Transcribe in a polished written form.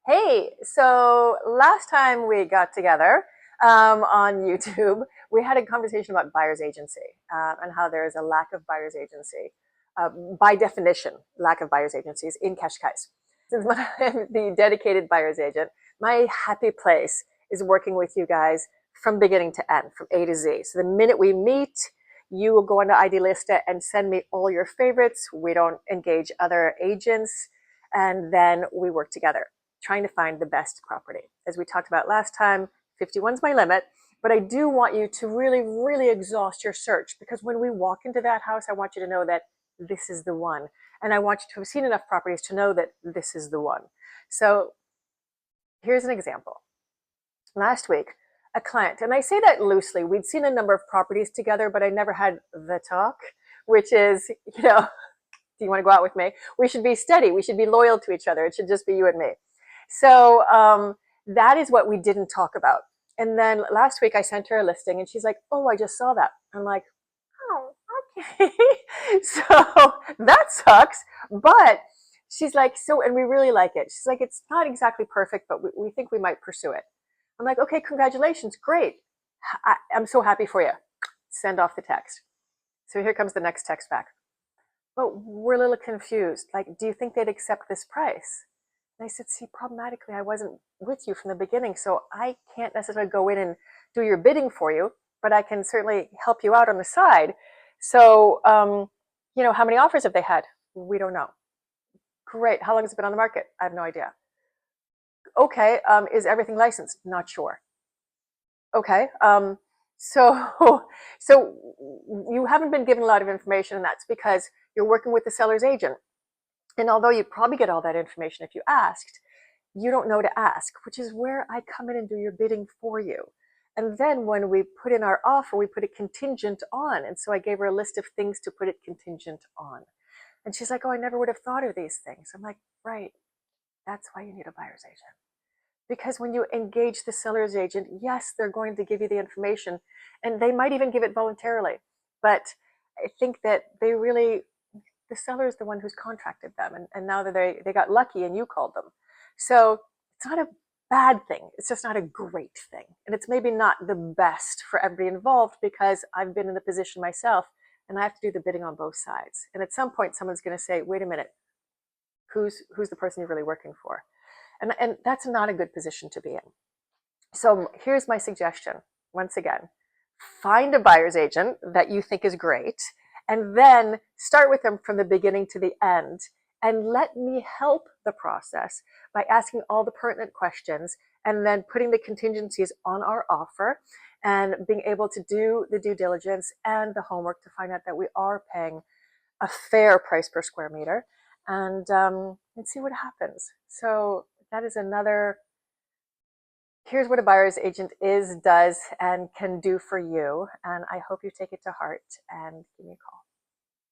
Hey, so last time we got together on YouTube, we had a conversation about buyer's agency and how there is a lack of buyer's agency. Uh, by definition, lack of buyer's agencies in Cascais. Since I'm the dedicated buyer's agent, my happy place is working with you guys from beginning to end, from A to Z. So the minute we meet, you will go onto Idealista and send me all your favorites. We don't engage other agents, and then we work together trying to find the best property. As we talked about last time, 51's my limit, but I do want you to really, really exhaust your search, because when we walk into that house, I want you to know that this is the one. And I want you to have seen enough properties to know that this is the one. So here's an example. Last week, a client, and I say that loosely, we'd seen a number of properties together, but I never had the talk, which is, do you want to go out with me? We should be steady. We should be loyal to each other. It should just be you and me. So that is what we didn't talk about. And then last week I sent her a listing and she's like, oh, I just saw that. I'm like, oh, okay. So that sucks. But she's like, so, and we really like it. She's like, it's not exactly perfect, but we think we might pursue it. I'm like, okay, congratulations. Great. I'm so happy for you. Send off the text. So here comes the next text back. But we're a little confused. Like, do you think they'd accept this price? And I said, see, problematically, I wasn't with you from the beginning, so I can't necessarily go in and do your bidding for you, but I can certainly help you out on the side. So, how many offers have they had? We don't know. Great. How long has it been on the market? I have no idea. Okay. Is everything licensed? Not sure. Okay. So, so you haven't been given a lot of information, and that's because you're working with the seller's agent. And although you'd probably get all that information if you asked, you don't know to ask, which is where I come in and do your bidding for you. And then when we put in our offer, we put it contingent on. And so I gave her a list of things to put it contingent on. And she's like, oh, I never would have thought of these things. I'm like, right, that's why you need a buyer's agent. Because when you engage the seller's agent, yes, they're going to give you the information, and they might even give it voluntarily. But I think that the seller is the one who's contracted them, and now that they got lucky and you called them. So it's not a bad thing. It's just not a great thing. And it's maybe not the best for everybody involved, because I've been in the position myself and I have to do the bidding on both sides. And at some point, someone's going to say, wait a minute, who's the person you're really working for? And that's not a good position to be in. So here's my suggestion. Once again, find a buyer's agent that you think is great, and then start with them from the beginning to the end. And let me help the process by asking all the pertinent questions and then putting the contingencies on our offer and being able to do the due diligence and the homework to find out that we are paying a fair price per square meter, and see what happens. So that is another, here's what a buyer's agent is, does, and can do for you. And I hope you take it to heart and give me a call.